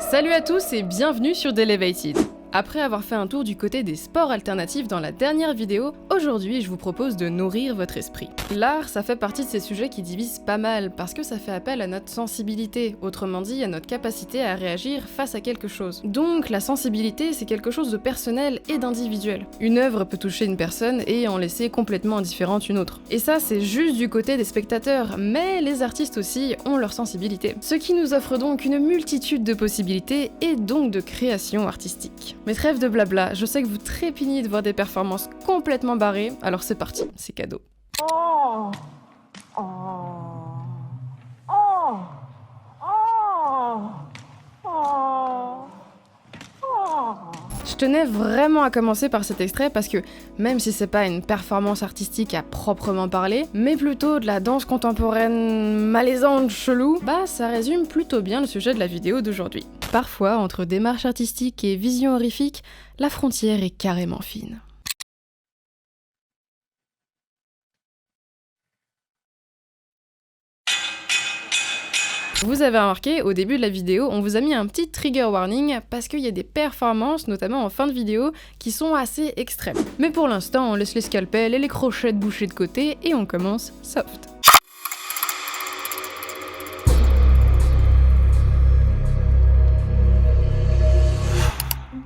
Salut à tous et bienvenue sur Delevated. Après avoir fait un tour du côté des sports alternatifs dans la dernière vidéo, aujourd'hui je vous propose de nourrir votre esprit. L'art, ça fait partie de ces sujets qui divisent pas mal, parce que ça fait appel à notre sensibilité, autrement dit à notre capacité à réagir face à quelque chose. Donc la sensibilité, c'est quelque chose de personnel et d'individuel. Une œuvre peut toucher une personne et en laisser complètement indifférente une autre. Et ça, c'est juste du côté des spectateurs, mais les artistes aussi ont leur sensibilité. Ce qui nous offre donc une multitude de possibilités et donc de créations artistiques. Mais trêve de blabla, je sais que vous trépignez de voir des performances complètement barrées, alors c'est parti, c'est cadeau. Je tenais vraiment à commencer par cet extrait parce que, même si c'est pas une performance artistique à proprement parler, mais plutôt de la danse contemporaine malaisante chelou, ça résume plutôt bien le sujet de la vidéo d'aujourd'hui. Parfois, entre démarche artistique et vision horrifique, la frontière est carrément fine. Vous avez remarqué, au début de la vidéo, on vous a mis un petit trigger warning parce qu'il y a des performances, notamment en fin de vidéo, qui sont assez extrêmes. Mais pour l'instant, on laisse les scalpels et les crochets de boucher de côté et on commence soft.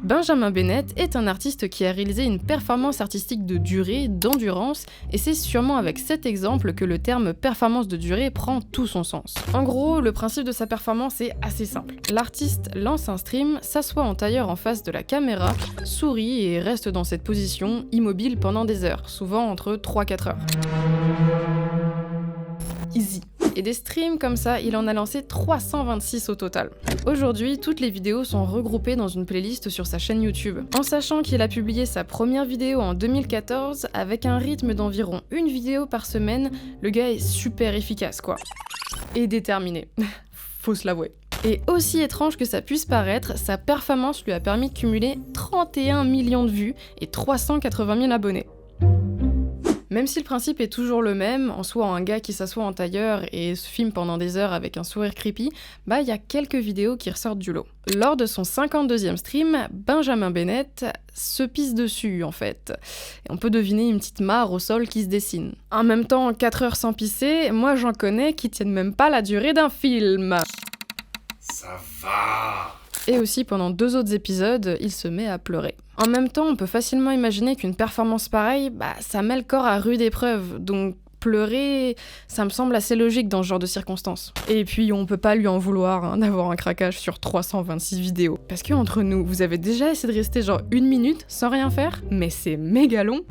Benjamin Bennett est un artiste qui a réalisé une performance artistique de durée, d'endurance, et c'est sûrement avec cet exemple que le terme performance de durée prend tout son sens. En gros, le principe de sa performance est assez simple. L'artiste lance un stream, s'assoit en tailleur en face de la caméra, sourit et reste dans cette position, immobile pendant des heures, souvent entre 3-4 heures. Easy. Et des streams comme ça, il en a lancé 326 au total. Aujourd'hui, toutes les vidéos sont regroupées dans une playlist sur sa chaîne YouTube. En sachant qu'il a publié sa première vidéo en 2014, avec un rythme d'environ une vidéo par semaine, le gars est super efficace quoi. Et déterminé. Faut se l'avouer. Et aussi étrange que ça puisse paraître, sa performance lui a permis de cumuler 31 millions de vues et 380 000 abonnés. Même si le principe est toujours le même, en soi un gars qui s'assoit en tailleur et se filme pendant des heures avec un sourire creepy, il y a quelques vidéos qui ressortent du lot. Lors de son 52e stream, Benjamin Bennett se pisse dessus en fait. Et on peut deviner une petite mare au sol qui se dessine. En même temps, 4 heures sans pisser, moi j'en connais qui tiennent même pas la durée d'un film. Ça va. Et aussi pendant 2 autres épisodes, il se met à pleurer. En même temps, on peut facilement imaginer qu'une performance pareille, ça met le corps à rude épreuve, donc pleurer, ça me semble assez logique dans ce genre de circonstances. Et puis on peut pas lui en vouloir d'avoir un craquage sur 326 vidéos. Parce que entre nous, vous avez déjà essayé de rester genre 1 minute sans rien faire? Mais c'est méga long.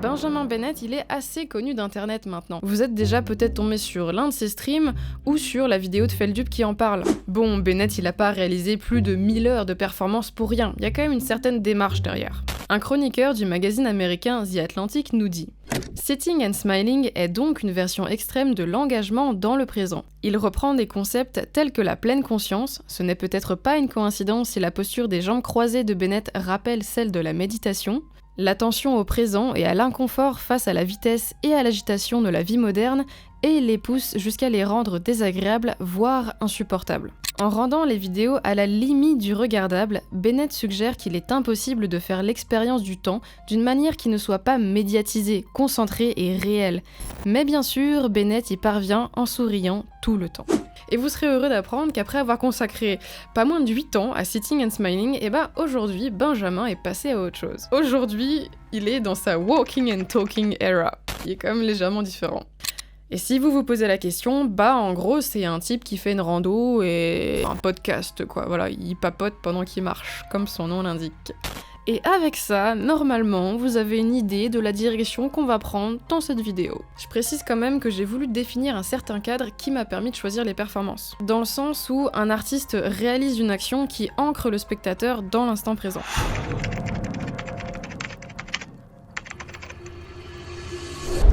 Benjamin Bennett, il est assez connu d'internet maintenant. Vous êtes déjà peut-être tombé sur l'un de ses streams ou sur la vidéo de Feldup qui en parle. Bon, Bennett, il a pas réalisé plus de 1000 heures de performance pour rien, il y a quand même une certaine démarche derrière. Un chroniqueur du magazine américain The Atlantic nous dit « Sitting and Smiling est donc une version extrême de l'engagement dans le présent. Il reprend des concepts tels que la pleine conscience, ce n'est peut-être pas une coïncidence si la posture des jambes croisées de Bennett rappelle celle de la méditation, l'attention au présent et à l'inconfort face à la vitesse et à l'agitation de la vie moderne et les pousse jusqu'à les rendre désagréables, voire insupportables. En rendant les vidéos à la limite du regardable, Bennett suggère qu'il est impossible de faire l'expérience du temps d'une manière qui ne soit pas médiatisée, concentrée et réelle. Mais bien sûr, Bennett y parvient en souriant tout le temps. Et vous serez heureux d'apprendre qu'après avoir consacré pas moins de 8 ans à Sitting and Smiling, aujourd'hui, Benjamin est passé à autre chose. Aujourd'hui, il est dans sa walking and talking era. Il est quand même légèrement différent. Et si vous vous posez la question, en gros, c'est un type qui fait une rando et un podcast, quoi. Voilà, il papote pendant qu'il marche, comme son nom l'indique. Et avec ça, normalement, vous avez une idée de la direction qu'on va prendre dans cette vidéo. Je précise quand même que j'ai voulu définir un certain cadre qui m'a permis de choisir les performances. Dans le sens où un artiste réalise une action qui ancre le spectateur dans l'instant présent.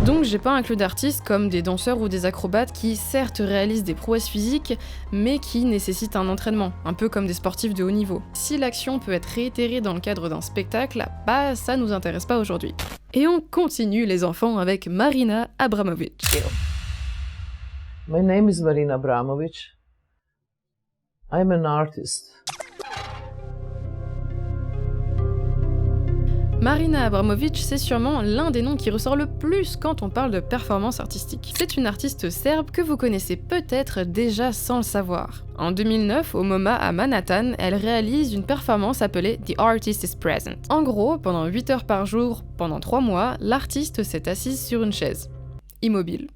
Donc j'ai pas inclus d'artistes comme des danseurs ou des acrobates qui certes réalisent des prouesses physiques, mais qui nécessitent un entraînement, un peu comme des sportifs de haut niveau. Si l'action peut être réitérée dans le cadre d'un spectacle, ça nous intéresse pas aujourd'hui. Et on continue les enfants avec Marina Abramovic. My name is Marina Abramovic. I'm an artist. Marina Abramović, c'est sûrement l'un des noms qui ressort le plus quand on parle de performance artistique. C'est une artiste serbe que vous connaissez peut-être déjà sans le savoir. En 2009, au MoMA à Manhattan, elle réalise une performance appelée The Artist is Present. En gros, pendant 8 heures par jour, pendant 3 mois, l'artiste s'est assise sur une chaise, immobile.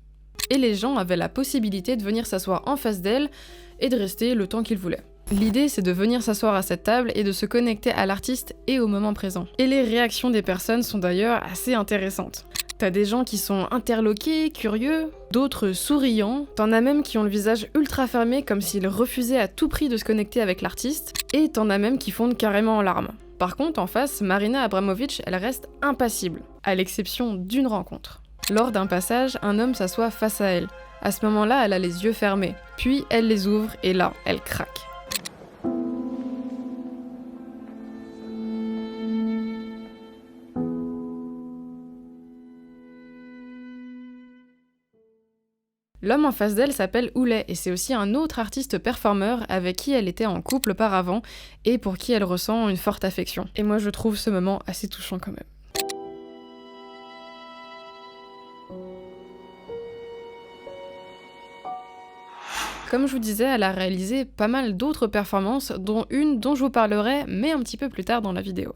Et les gens avaient la possibilité de venir s'asseoir en face d'elle et de rester le temps qu'ils voulaient. L'idée, c'est de venir s'asseoir à cette table et de se connecter à l'artiste et au moment présent. Et les réactions des personnes sont d'ailleurs assez intéressantes. T'as des gens qui sont interloqués, curieux, d'autres souriants, t'en as même qui ont le visage ultra fermé comme s'ils refusaient à tout prix de se connecter avec l'artiste, et t'en as même qui fondent carrément en larmes. Par contre, en face, Marina Abramović, elle reste impassible, à l'exception d'une rencontre. Lors d'un passage, un homme s'assoit face à elle. À ce moment-là, elle a les yeux fermés, puis elle les ouvre et là, elle craque. L'homme en face d'elle s'appelle Oulay et c'est aussi un autre artiste performeur avec qui elle était en couple auparavant et pour qui elle ressent une forte affection. Et moi je trouve ce moment assez touchant quand même. Comme je vous disais, elle a réalisé pas mal d'autres performances, dont une dont je vous parlerai, mais un petit peu plus tard dans la vidéo.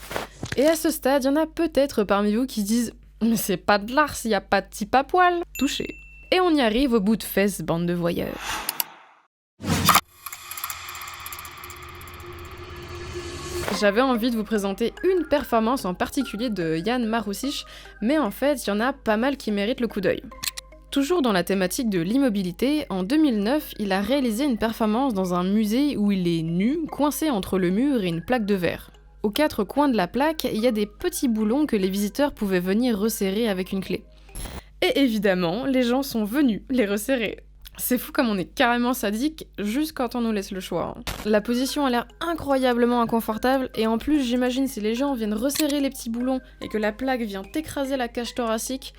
Et à ce stade, il y en a peut-être parmi vous qui se disent « Mais c'est pas de l'art s'il y a pas de type à poil !» Touché. Et on y arrive au bout de fesses, bande de voyeurs. J'avais envie de vous présenter une performance en particulier de Jan Marušić, mais en fait, il y en a pas mal qui méritent le coup d'œil. Toujours dans la thématique de l'immobilité, en 2009, il a réalisé une performance dans un musée où il est nu, coincé entre le mur et une plaque de verre. Aux 4 coins de la plaque, il y a des petits boulons que les visiteurs pouvaient venir resserrer avec une clé. Et évidemment, les gens sont venus les resserrer. C'est fou comme on est carrément sadique, juste quand on nous laisse le choix. La position a l'air incroyablement inconfortable, et en plus j'imagine si les gens viennent resserrer les petits boulons et que la plaque vient écraser la cage thoracique,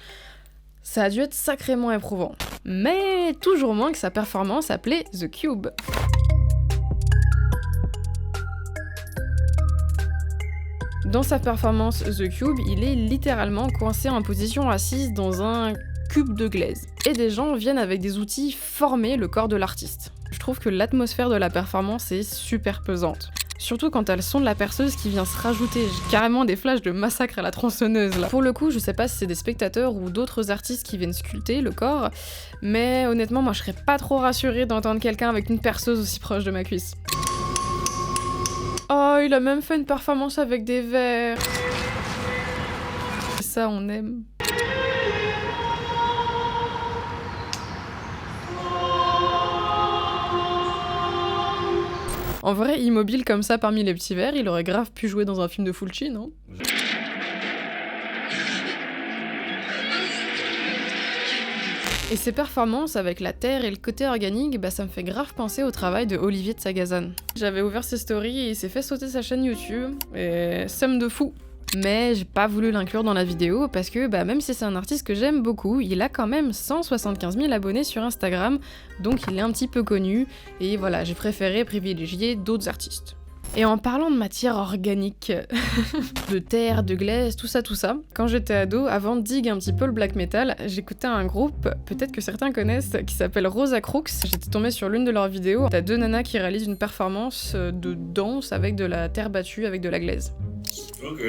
ça a dû être sacrément éprouvant. Mais toujours moins que sa performance appelée The Cube. Dans sa performance The Cube, il est littéralement coincé en position assise dans un cube de glaise. Et des gens viennent avec des outils former le corps de l'artiste. Je trouve que l'atmosphère de la performance est super pesante. Surtout quand t'as le son de la perceuse qui vient se rajouter, j'ai carrément des flashs de massacre à la tronçonneuse là. Pour le coup, je sais pas si c'est des spectateurs ou d'autres artistes qui viennent sculpter le corps, mais honnêtement, moi je serais pas trop rassurée d'entendre quelqu'un avec une perceuse aussi proche de ma cuisse. Oh, il a même fait une performance avec des verres. Ça, on aime. En vrai, immobile comme ça parmi les petits verres, il aurait grave pu jouer dans un film de Fulci, non ? Et ses performances avec la terre et le côté organique, ça me fait grave penser au travail de Olivier de Sagazan. J'avais ouvert ses stories et il s'est fait sauter sa chaîne YouTube, et somme de fou. Mais j'ai pas voulu l'inclure dans la vidéo parce que même si c'est un artiste que j'aime beaucoup, il a quand même 175 000 abonnés sur Instagram, donc il est un petit peu connu, et voilà, j'ai préféré privilégier d'autres artistes. Et en parlant de matière organique, de terre, de glaise, tout ça, quand j'étais ado, avant de dig un petit peu le black metal, j'écoutais un groupe, peut-être que certains connaissent, qui s'appelle Rosa Crux. J'étais tombée sur l'une de leurs vidéos. T'as 2 nanas qui réalisent une performance de danse avec de la terre battue, avec de la glaise. Ok.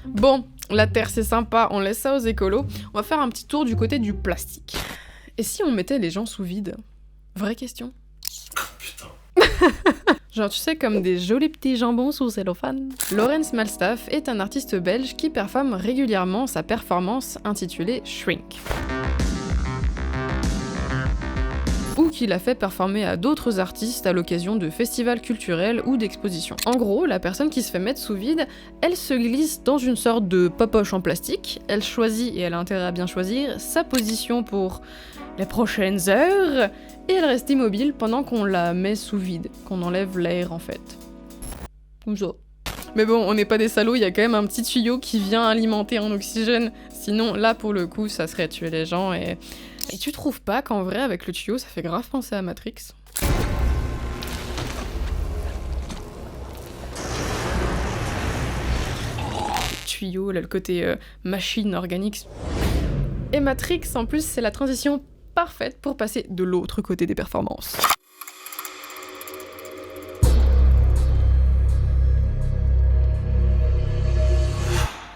Bon, la terre c'est sympa, on laisse ça aux écolos. On va faire un petit tour du côté du plastique. Et si on mettait les gens sous vide ? Vraie question. Putain. Genre tu sais, comme des jolis petits jambons sous cellophane. Laurens Malstaff est un artiste belge qui performe régulièrement sa performance intitulée Shrink. Ou qu'il a fait performer à d'autres artistes à l'occasion de festivals culturels ou d'expositions. En gros, la personne qui se fait mettre sous vide, elle se glisse dans une sorte de popoche en plastique, elle choisit, et elle a intérêt à bien choisir, sa position pour les prochaines heures, et elle reste immobile pendant qu'on la met sous vide, qu'on enlève l'air en fait. Comme ça. Mais bon, on n'est pas des salauds, il y a quand même un petit tuyau qui vient alimenter en oxygène. Sinon, là, pour le coup, ça serait tuer les gens. Et tu trouves pas qu'en vrai, avec le tuyau, ça fait grave penser à Matrix? Tuyau, là, le côté machine organique. Et Matrix, en plus, c'est la transition parfaite pour passer de l'autre côté des performances.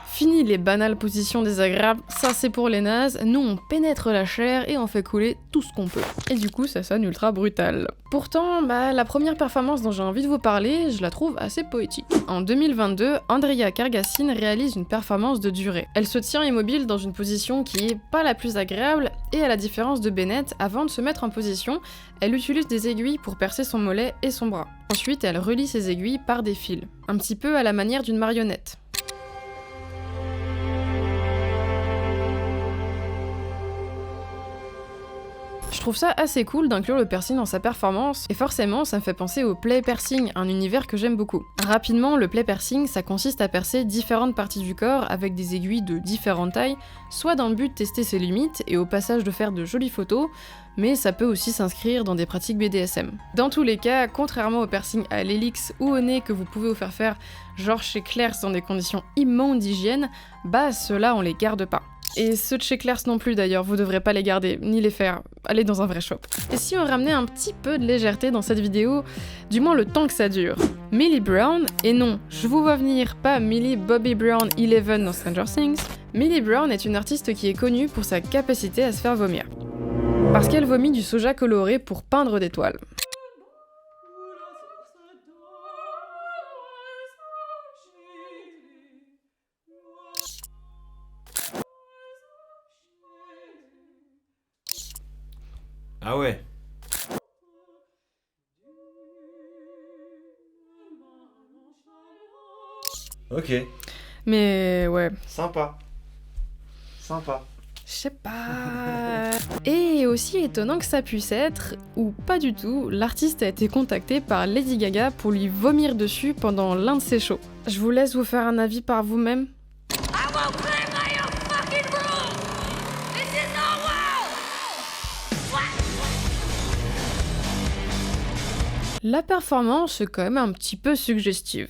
Fini les banales positions désagréables, ça c'est pour les nazes, nous on pénètre la chair et on fait couler tout ce qu'on peut. Et du coup ça sonne ultra brutal. Pourtant, la première performance dont j'ai envie de vous parler, je la trouve assez poétique. En 2022, Andrea Cargassin réalise une performance de durée. Elle se tient immobile dans une position qui est pas la plus agréable, et à la différence de Bennett, avant de se mettre en position, elle utilise des aiguilles pour percer son mollet et son bras. Ensuite, elle relie ces aiguilles par des fils, un petit peu à la manière d'une marionnette. Je trouve ça assez cool d'inclure le piercing dans sa performance, et forcément ça me fait penser au play piercing, un univers que j'aime beaucoup. Rapidement, le play piercing, ça consiste à percer différentes parties du corps avec des aiguilles de différentes tailles, soit dans le but de tester ses limites et au passage de faire de jolies photos, mais ça peut aussi s'inscrire dans des pratiques BDSM. Dans tous les cas, contrairement au piercing à l'hélix ou au nez que vous pouvez vous faire genre chez Claire's dans des conditions immondes d'hygiène, ceux-là on les garde pas. Et ceux de chez Claire's non plus d'ailleurs, vous devrez pas les garder, ni les faire, allez dans un vrai shop. Et si on ramenait un petit peu de légèreté dans cette vidéo, du moins le temps que ça dure. Millie Brown, et non, je vous vois venir, pas Millie Bobby Brown 11 dans Stranger Things, Millie Brown est une artiste qui est connue pour sa capacité à se faire vomir. Parce qu'elle vomit du soja coloré pour peindre des toiles. Ah ouais. Ok. Mais ouais. Sympa. Sympa. Je sais pas. Et aussi étonnant que ça puisse être, ou pas du tout, l'artiste a été contacté par Lady Gaga pour lui vomir dessus pendant l'un de ses shows. Je vous laisse vous faire un avis par vous-même. La performance est quand même un petit peu suggestive.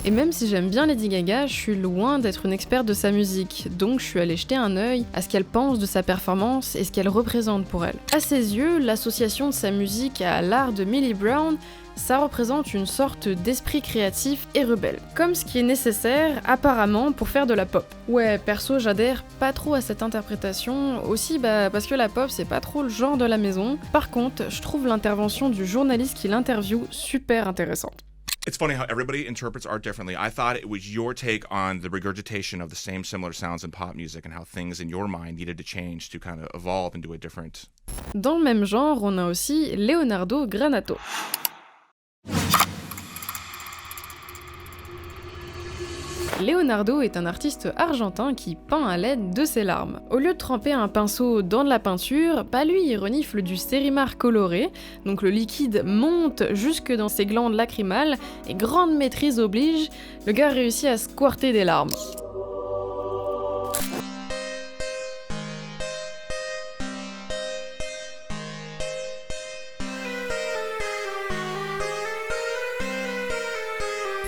Et même si j'aime bien Lady Gaga, je suis loin d'être une experte de sa musique, donc je suis allée jeter un œil à ce qu'elle pense de sa performance et ce qu'elle représente pour elle. À ses yeux, l'association de sa musique à l'art de Millie Brown, ça représente une sorte d'esprit créatif et rebelle. Comme ce qui est nécessaire, apparemment, pour faire de la pop. Ouais, perso, j'adhère pas trop à cette interprétation, aussi parce que la pop, c'est pas trop le genre de la maison. Par contre, je trouve l'intervention du journaliste qui l'interviewe super intéressante. It's funny how everybody interprets art differently. I thought it was your take on the regurgitation of the same similar sounds in pop music and how things in your mind needed to change to kind of evolve into a different... Dans le même genre, on a aussi Leonardo Granato. Leonardo est un artiste argentin qui peint à l'aide de ses larmes. Au lieu de tremper un pinceau dans de la peinture, lui il renifle du Stérimar coloré, donc le liquide monte jusque dans ses glandes lacrymales, et grande maîtrise oblige, le gars réussit à squirter des larmes.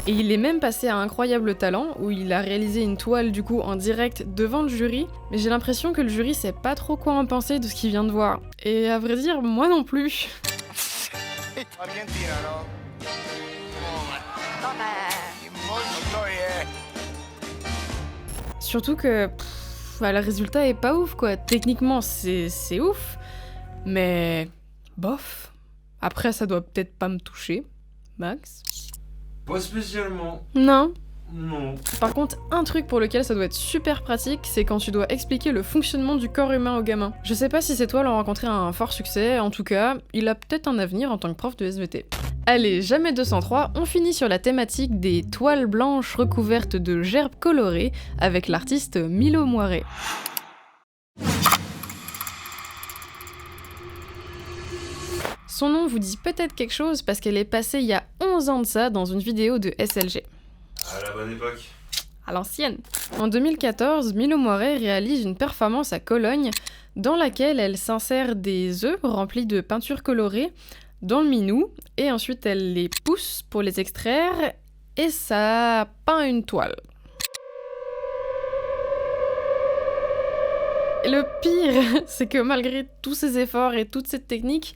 Et il est même passé à incroyable talent, où il a réalisé une toile du coup en direct devant le jury, mais j'ai l'impression que le jury sait pas trop quoi en penser de ce qu'il vient de voir. Et à vrai dire, moi non plus. Surtout que le résultat est pas ouf quoi. Techniquement c'est ouf, mais bof. Après ça doit peut-être pas me toucher, Max. Pas spécialement. Non. Non. Par contre, un truc pour lequel ça doit être super pratique, c'est quand tu dois expliquer le fonctionnement du corps humain aux gamins. Je sais pas si ces toiles ont rencontré un fort succès, en tout cas, il a peut-être un avenir en tant que prof de SVT. Allez, jamais 203, on finit sur la thématique des toiles blanches recouvertes de gerbes colorées avec l'artiste Milo Moiré. Son nom vous dit peut-être quelque chose parce qu'elle est passée il y a 11 ans de ça dans une vidéo de SLG. À la bonne époque. À l'ancienne. En 2014, Milo Moiré réalise une performance à Cologne dans laquelle elle s'insère des œufs remplis de peinture colorée dans le minou et ensuite elle les pousse pour les extraire et ça peint une toile. Et le pire, c'est que malgré tous ces efforts et toute cette technique,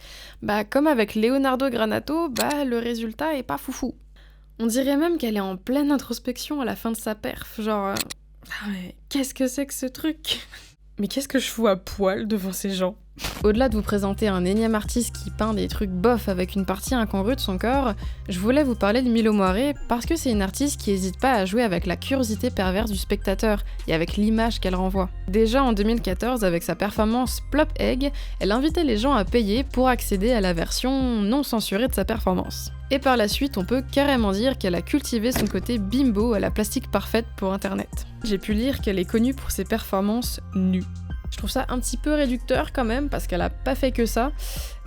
comme avec Leonardo Granato, le résultat est pas foufou. On dirait même qu'elle est en pleine introspection à la fin de sa perf, genre... mais qu'est-ce que c'est que ce truc ? Mais qu'est-ce que je fous à poil devant ces gens ? Au-delà de vous présenter un énième artiste qui peint des trucs bof avec une partie incongrue de son corps, je voulais vous parler de Milo Moiré parce que c'est une artiste qui n'hésite pas à jouer avec la curiosité perverse du spectateur et avec l'image qu'elle renvoie. Déjà en 2014, avec sa performance Plop Egg, elle invitait les gens à payer pour accéder à la version non censurée de sa performance. Et par la suite, on peut carrément dire qu'elle a cultivé son côté bimbo à la plastique parfaite pour internet. J'ai pu lire qu'elle est connue pour ses performances nues. Je trouve ça un petit peu réducteur quand même, parce qu'elle a pas fait que ça.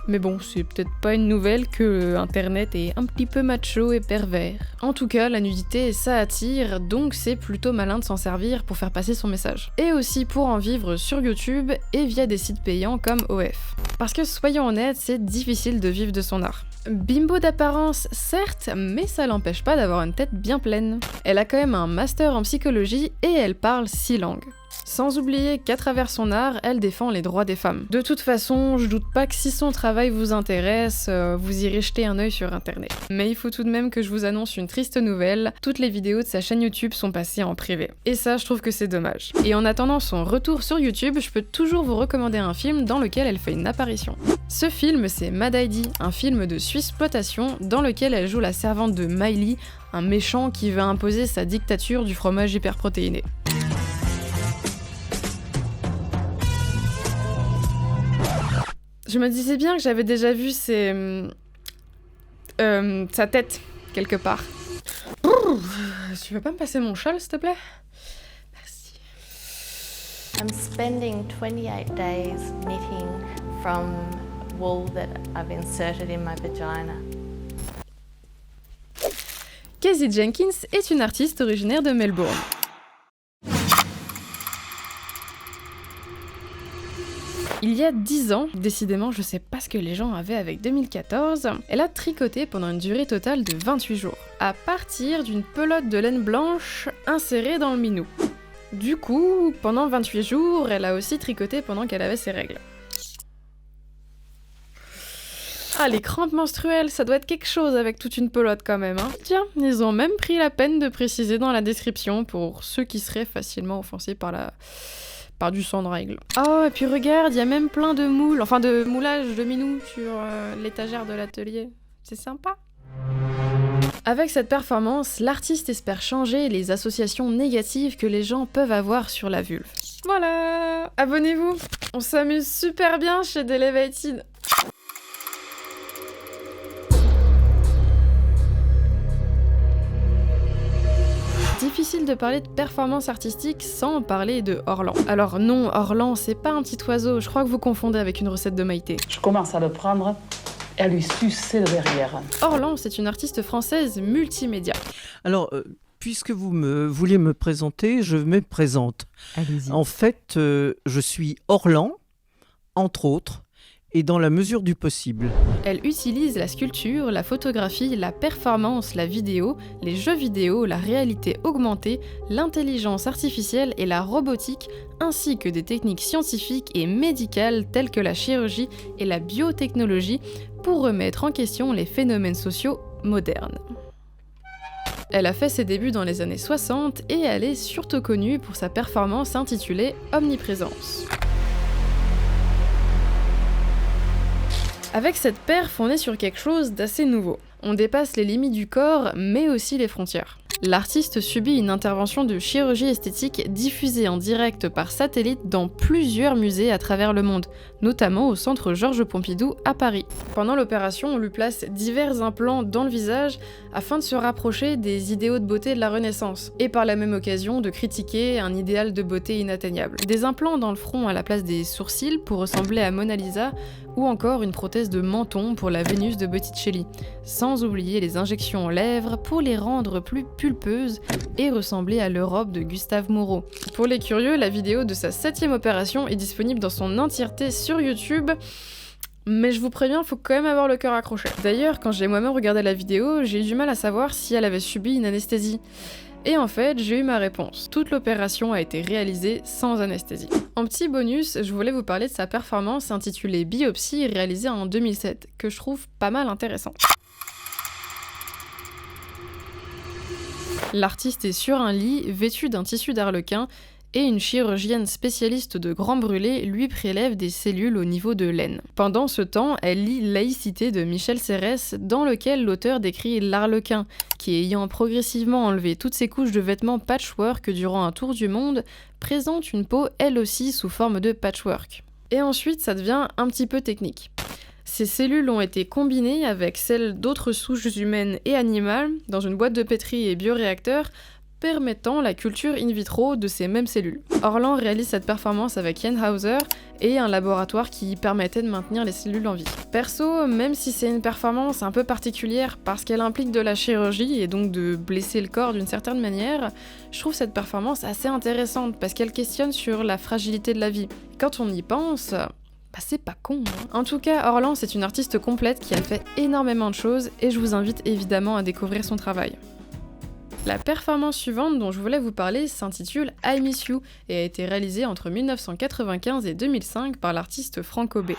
Mais bon, c'est peut-être pas une nouvelle que Internet est un petit peu macho et pervers. En tout cas, la nudité, ça attire, donc c'est plutôt malin de s'en servir pour faire passer son message. Et aussi pour en vivre sur YouTube et via des sites payants comme OF. Parce que soyons honnêtes, c'est difficile de vivre de son art. Bimbo d'apparence, certes, mais ça l'empêche pas d'avoir une tête bien pleine. Elle a quand même un master en psychologie et elle parle 6 langues. Sans oublier qu'à travers son art, elle défend les droits des femmes. De toute façon, je doute pas que si son travail vous intéresse, vous irez jeter un œil sur internet. Mais il faut tout de même que je vous annonce une triste nouvelle, toutes les vidéos de sa chaîne YouTube sont passées en privé. Et ça, je trouve que c'est dommage. Et en attendant son retour sur YouTube, je peux toujours vous recommander un film dans lequel elle fait une apparition. Ce film, c'est Mad ID, un film de Swissploitation dans lequel elle joue la servante de Miley, un méchant qui veut imposer sa dictature du fromage hyperprotéiné. Je me disais bien que j'avais déjà vu sa tête, quelque part. Tu veux pas me passer mon châle, s'il te plaît ? Merci. I'm spending 28 days knitting from wool that I've inserted in my vagina. Casey Jenkins est une artiste originaire de Melbourne. Il y a 10 ans, décidément je sais pas ce que les gens avaient avec 2014, elle a tricoté pendant une durée totale de 28 jours, à partir d'une pelote de laine blanche insérée dans le minou. Du coup, pendant 28 jours, elle a aussi tricoté pendant qu'elle avait ses règles. Ah, les crampes menstruelles, ça doit être quelque chose avec toute une pelote quand même, hein. Tiens, ils ont même pris la peine de préciser dans la description pour ceux qui seraient facilement offensés par du sang de règles. Oh, et puis regarde, il y a même plein de moules, enfin de moulages de minou sur l'étagère de l'atelier. C'est sympa. Avec cette performance, l'artiste espère changer les associations négatives que les gens peuvent avoir sur la vulve. Voilà. Abonnez-vous, on s'amuse super bien chez Delevated. Difficile de parler de performance artistique sans parler de Orlan. Alors non, Orlan, c'est pas un petit oiseau, je crois que vous confondez avec une recette de Maïté. Je commence à le prendre et à lui sucer le derrière. Orlan, c'est une artiste française multimédia. Alors, puisque vous voulez me présenter, je me présente. Allez-y. En fait, je suis Orlan, entre autres, et dans la mesure du possible. Elle utilise la sculpture, la photographie, la performance, la vidéo, les jeux vidéo, la réalité augmentée, l'intelligence artificielle et la robotique, ainsi que des techniques scientifiques et médicales telles que la chirurgie et la biotechnologie pour remettre en question les phénomènes sociaux modernes. Elle a fait ses débuts dans les années 60 et elle est surtout connue pour sa performance intitulée Omniprésence. Avec cette perf, on est sur quelque chose d'assez nouveau. On dépasse les limites du corps, mais aussi les frontières. L'artiste subit une intervention de chirurgie esthétique diffusée en direct par satellite dans plusieurs musées à travers le monde, notamment au centre Georges Pompidou à Paris. Pendant l'opération, on lui place divers implants dans le visage afin de se rapprocher des idéaux de beauté de la Renaissance, et par la même occasion de critiquer un idéal de beauté inatteignable. Des implants dans le front à la place des sourcils pour ressembler à Mona Lisa, ou encore une prothèse de menton pour la Vénus de Botticelli, sans oublier les injections aux lèvres pour les rendre plus pulpeuses et ressembler à l'Europe de Gustave Moreau. Pour les curieux, la vidéo de sa 7e opération est disponible dans son entièreté sur YouTube. Mais je vous préviens, faut quand même avoir le cœur accroché. D'ailleurs, quand j'ai moi-même regardé la vidéo, j'ai eu du mal à savoir si elle avait subi une anesthésie. Et en fait, j'ai eu ma réponse. Toute l'opération a été réalisée sans anesthésie. En petit bonus, je voulais vous parler de sa performance intitulée Biopsie, réalisée en 2007, que je trouve pas mal intéressante. L'artiste est sur un lit, vêtu d'un tissu d'arlequin, et une chirurgienne spécialiste de grands brûlés lui prélève des cellules au niveau de l'aine. Pendant ce temps, elle lit Laïcité de Michel Serres, dans lequel l'auteur décrit l'arlequin, qui ayant progressivement enlevé toutes ses couches de vêtements patchwork durant un tour du monde, présente une peau elle aussi sous forme de patchwork. Et ensuite, ça devient un petit peu technique. Ces cellules ont été combinées avec celles d'autres souches humaines et animales dans une boîte de pétri et bioréacteur, permettant la culture in vitro de ces mêmes cellules. Orlan réalise cette performance avec Ian Hauser et un laboratoire qui permettait de maintenir les cellules en vie. Perso, même si c'est une performance un peu particulière parce qu'elle implique de la chirurgie et donc de blesser le corps d'une certaine manière, je trouve cette performance assez intéressante parce qu'elle questionne sur la fragilité de la vie. Quand on y pense, c'est pas con, hein. En tout cas, Orlan, c'est une artiste complète qui a fait énormément de choses et je vous invite évidemment à découvrir son travail. La performance suivante dont je voulais vous parler s'intitule I Miss You et a été réalisée entre 1995 et 2005 par l'artiste Franco B.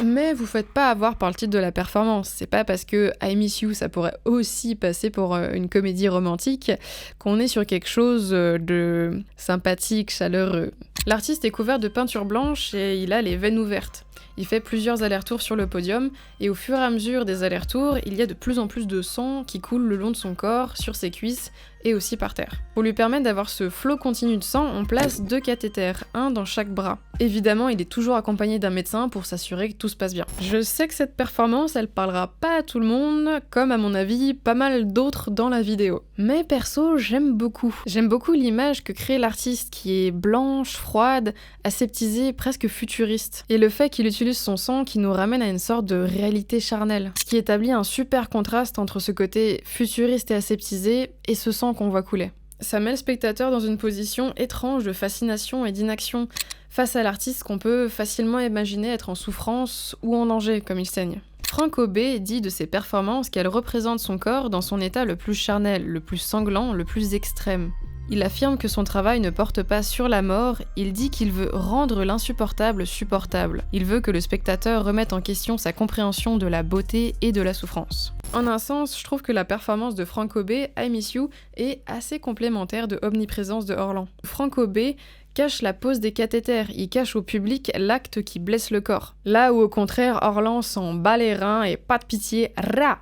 Mais vous faites pas avoir par le titre de la performance, c'est pas parce que I Miss You ça pourrait aussi passer pour une comédie romantique qu'on est sur quelque chose de sympathique, chaleureux. L'artiste est couvert de peinture blanche et il a les veines ouvertes. Il fait plusieurs allers-retours sur le podium, et au fur et à mesure des allers-retours, il y a de plus en plus de sang qui coule le long de son corps, sur ses cuisses, et aussi par terre. Pour lui permettre d'avoir ce flot continu de sang, on place 2 cathéters, un dans chaque bras. Évidemment, il est toujours accompagné d'un médecin pour s'assurer que tout se passe bien. Je sais que cette performance, elle parlera pas à tout le monde, comme à mon avis, pas mal d'autres dans la vidéo. Mais perso, j'aime beaucoup. J'aime beaucoup l'image que crée l'artiste, qui est blanche, froide, aseptisée, presque futuriste. Et le fait qu'il utilise son sang qui nous ramène à une sorte de réalité charnelle. Ce qui établit un super contraste entre ce côté futuriste et aseptisé et ce sang qu'on voit couler. Ça met le spectateur dans une position étrange de fascination et d'inaction face à l'artiste qu'on peut facilement imaginer être en souffrance ou en danger comme il saigne. Franco B dit de ses performances qu'elles représentent son corps dans son état le plus charnel, le plus sanglant, le plus extrême. Il affirme que son travail ne porte pas sur la mort, il dit qu'il veut rendre l'insupportable supportable. Il veut que le spectateur remette en question sa compréhension de la beauté et de la souffrance. En un sens, je trouve que la performance de Franco B, I Miss You, est assez complémentaire de Omniprésence de Orlan. Franco B cache la pose des cathéters, il cache au public l'acte qui blesse le corps. Là où au contraire, Orlan s'en bat les reins et pas de pitié, ra.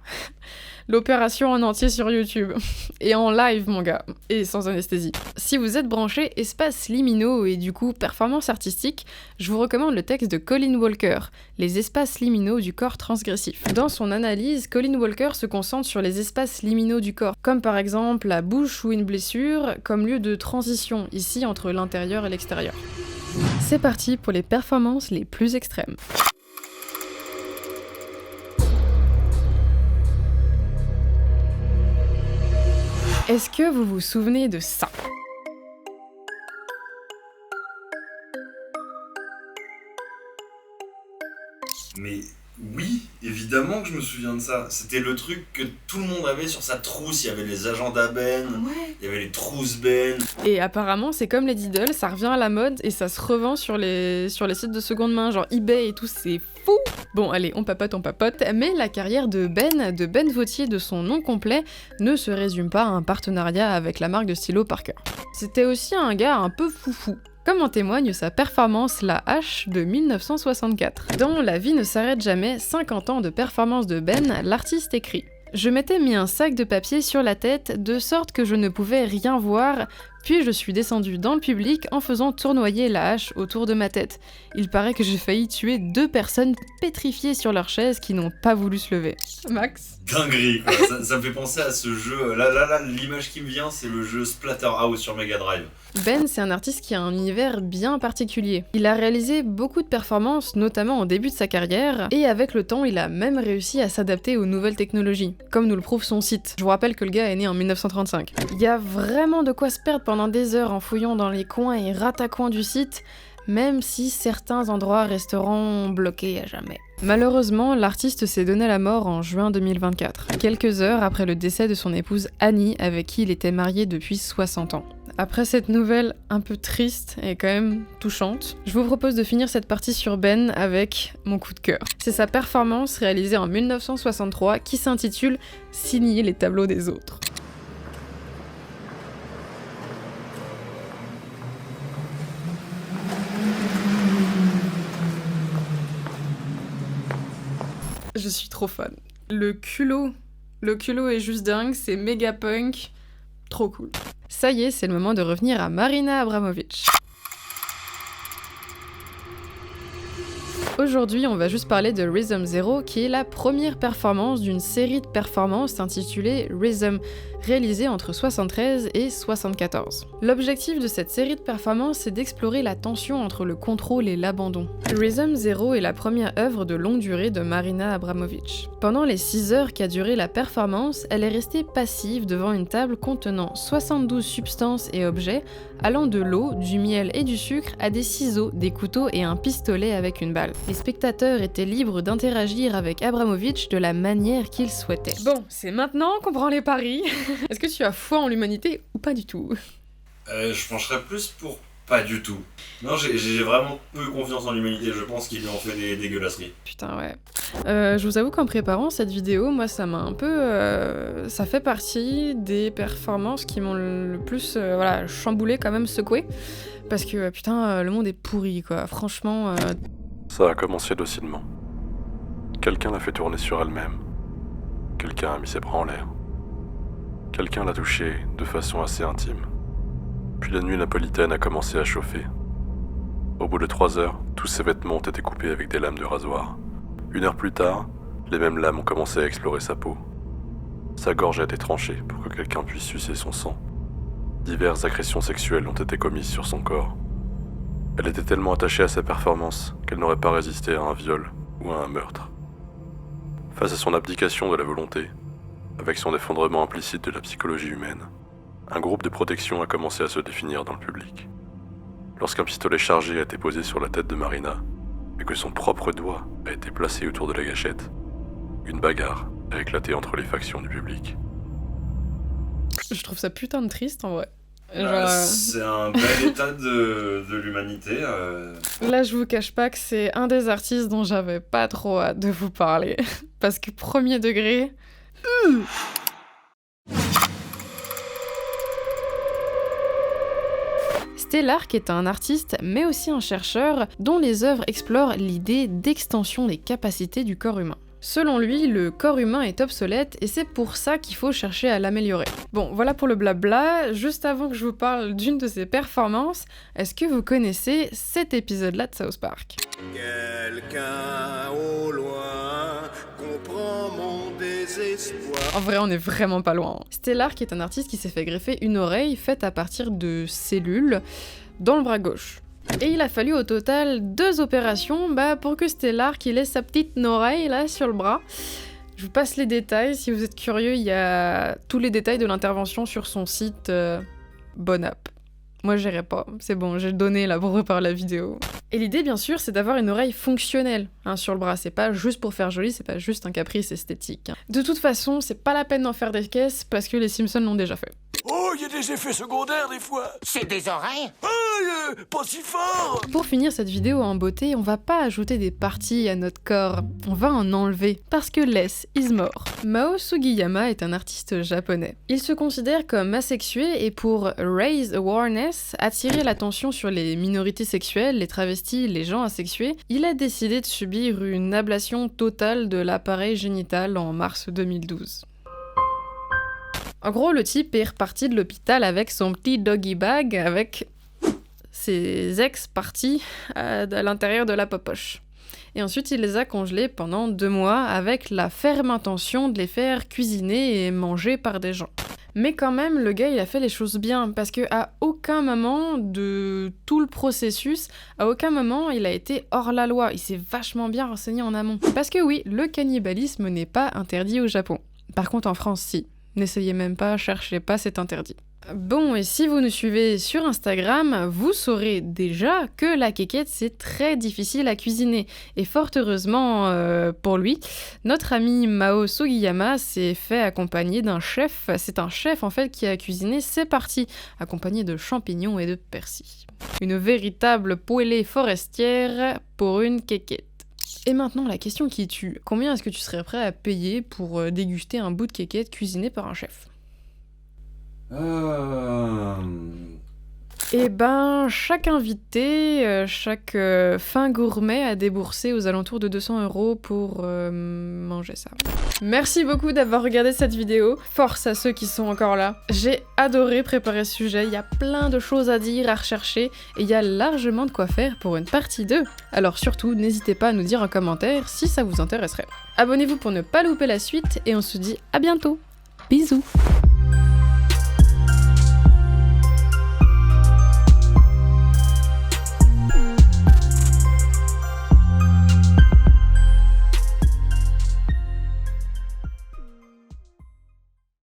L'opération en entier sur YouTube. Et en live, mon gars. Et sans anesthésie. Si vous êtes branché espaces liminaux et du coup performance artistique, je vous recommande le texte de Colin Walker, Les espaces liminaux du corps transgressif. Dans son analyse, Colin Walker se concentre sur les espaces liminaux du corps, comme par exemple la bouche ou une blessure, comme lieu de transition, ici entre l'intérieur et l'extérieur. C'est parti pour les performances les plus extrêmes. Est-ce que vous vous souvenez de ça ? Mais oui, évidemment que je me souviens de ça. C'était le truc que tout le monde avait sur sa trousse. Il y avait les agendas Ben, il y avait les trousses Ben. Et apparemment, c'est comme les Diddle, ça revient à la mode et ça se revend sur les sites de seconde main, genre eBay et tout, c'est fou. Bon, allez, on papote, mais la carrière de Ben Vautier de son nom complet, ne se résume pas à un partenariat avec la marque de stylo Parker. C'était aussi un gars un peu foufou. Comme en témoigne sa performance La Hache de 1964. Dans La vie ne s'arrête jamais, 50 ans de performance de Ben, l'artiste écrit « Je m'étais mis un sac de papier sur la tête de sorte que je ne pouvais rien voir, Puis je suis descendue dans le public en faisant tournoyer la hache autour de ma tête. Il paraît que j'ai failli tuer 2 personnes pétrifiées sur leur chaise qui n'ont pas voulu se lever. Max? Dinguerie, quoi. Ça me fait penser à ce jeu. Là, l'image qui me vient, c'est le jeu Splatterhouse sur Mega Drive. Ben, c'est un artiste qui a un univers bien particulier. Il a réalisé beaucoup de performances, notamment au début de sa carrière, et avec le temps, il a même réussi à s'adapter aux nouvelles technologies, comme nous le prouve son site. Je vous rappelle que le gars est né en 1935. Il y a vraiment de quoi se perdre pendant des heures en fouillant dans les coins et ratacoins du site, même si certains endroits resteront bloqués à jamais. Malheureusement, l'artiste s'est donné la mort en juin 2024, quelques heures après le décès de son épouse Annie, avec qui il était marié depuis 60 ans. Après cette nouvelle un peu triste et quand même touchante, je vous propose de finir cette partie sur Ben avec mon coup de cœur. C'est sa performance réalisée en 1963 qui s'intitule « Signer les tableaux des autres ». Je suis trop fan. Le culot est juste dingue, c'est méga punk, trop cool. Ça y est, c'est le moment de revenir à Marina Abramović. Aujourd'hui, on va juste parler de Rhythm Zero, qui est la première performance d'une série de performances intitulée Rhythm, réalisée entre 73 et 74. L'objectif de cette série de performances, c'est d'explorer la tension entre le contrôle et l'abandon. Rhythm Zero est la première œuvre de longue durée de Marina Abramović. Pendant les 6 heures qu'a duré la performance, elle est restée passive devant une table contenant 72 substances et objets, allant de l'eau, du miel et du sucre à des ciseaux, des couteaux et un pistolet avec une balle. Les spectateurs étaient libres d'interagir avec Abramović de la manière qu'ils souhaitaient. Bon, c'est maintenant qu'on prend les paris. Est-ce que tu as foi en l'humanité ou pas du tout? Je pencherais plus pour pas du tout. Non, j'ai vraiment peu confiance en l'humanité. Je pense qu'ils lui ont fait des dégueulasseries. Putain, ouais. Je vous avoue qu'en préparant cette vidéo, moi, ça m'a un peu... ça fait partie des performances qui m'ont le plus chamboulé, quand même secoué. Parce que, putain, le monde est pourri, quoi. Franchement... Ça a commencé docilement. Quelqu'un l'a fait tourner sur elle-même. Quelqu'un a mis ses bras en l'air. Quelqu'un l'a touchée de façon assez intime. Puis la nuit napolitaine a commencé à chauffer. Au bout de 3 heures, tous ses vêtements ont été coupés avec des lames de rasoir. 1 heure plus tard, les mêmes lames ont commencé à explorer sa peau. Sa gorge a été tranchée pour que quelqu'un puisse sucer son sang. Diverses agressions sexuelles ont été commises sur son corps. Elle était tellement attachée à sa performance qu'elle n'aurait pas résisté à un viol ou à un meurtre. Face à son abdication de la volonté, avec son effondrement implicite de la psychologie humaine, un groupe de protection a commencé à se définir dans le public. Lorsqu'un pistolet chargé a été posé sur la tête de Marina, et que son propre doigt a été placé autour de la gâchette, une bagarre a éclaté entre les factions du public. Je trouve ça putain de triste, en vrai. C'est un bel état de l'humanité. Là, je vous cache pas que c'est un des artistes dont j'avais pas trop hâte de vous parler. Parce que premier degré... Stellark est un artiste, mais aussi un chercheur, dont les œuvres explorent l'idée d'extension des capacités du corps humain. Selon lui, le corps humain est obsolète et c'est pour ça qu'il faut chercher à l'améliorer. Bon, voilà pour le blabla. Juste avant que je vous parle d'une de ses performances, est-ce que vous connaissez cet épisode-là de South Park? Quelqu'un au loin comprend mon désespoir. En vrai, on est vraiment pas loin. Stellark est un artiste qui s'est fait greffer une oreille faite à partir de cellules dans le bras gauche. Et il a fallu au total 2 opérations pour que Stellark ait sa petite oreille là sur le bras. Je vous passe les détails, si vous êtes curieux, il y a tous les détails de l'intervention sur son site Bon App. Moi j'irai pas, c'est bon, j'ai donné là pour préparer la vidéo. Et l'idée bien sûr c'est d'avoir une oreille fonctionnelle sur le bras, c'est pas juste pour faire joli, c'est pas juste un caprice esthétique. De toute façon, c'est pas la peine d'en faire des caisses parce que les Simpsons l'ont déjà fait. Oh, il y a des effets secondaires des fois. C'est des oreilles. Pas si fort. Pour finir cette vidéo en beauté, on va pas ajouter des parties à notre corps, on va en enlever, parce que less is more. Mao Sugiyama est un artiste japonais. Il se considère comme asexué et pour raise awareness, attirer l'attention sur les minorités sexuelles, les travestis, les gens asexués, il a décidé de subir une ablation totale de l'appareil génital en mars 2012. En gros, le type est reparti de l'hôpital avec son petit doggy bag, avec ses ex partis à l'intérieur de la popoche. Et ensuite, il les a congelés pendant 2 mois avec la ferme intention de les faire cuisiner et manger par des gens. Mais quand même, le gars, il a fait les choses bien, parce qu'à aucun moment de tout le processus, à aucun moment, il a été hors la loi. Il s'est vachement bien renseigné en amont. Parce que oui, le cannibalisme n'est pas interdit au Japon. Par contre, en France, si. N'essayez même pas, cherchez pas, c'est interdit. Bon, et si vous nous suivez sur Instagram, vous saurez déjà que la quéquette, c'est très difficile à cuisiner. Et fort heureusement pour lui, notre ami Mao Sugiyama s'est fait accompagner d'un chef. C'est un chef, en fait, qui a cuisiné ses parties, accompagné de champignons et de persil. Une véritable poêlée forestière pour une quéquette. Et maintenant, la question qui tue. Combien est-ce que tu serais prêt à payer pour déguster un bout de quéquette cuisiné par un chef ? Eh ben, chaque invité, chaque fin gourmet a déboursé aux alentours de 200 € pour manger ça. Merci beaucoup d'avoir regardé cette vidéo. Force à ceux qui sont encore là. J'ai adoré préparer ce sujet, il y a plein de choses à dire, à rechercher, et il y a largement de quoi faire pour une partie 2. Alors surtout, n'hésitez pas à nous dire en commentaire si ça vous intéresserait. Abonnez-vous pour ne pas louper la suite, et on se dit à bientôt. Bisous.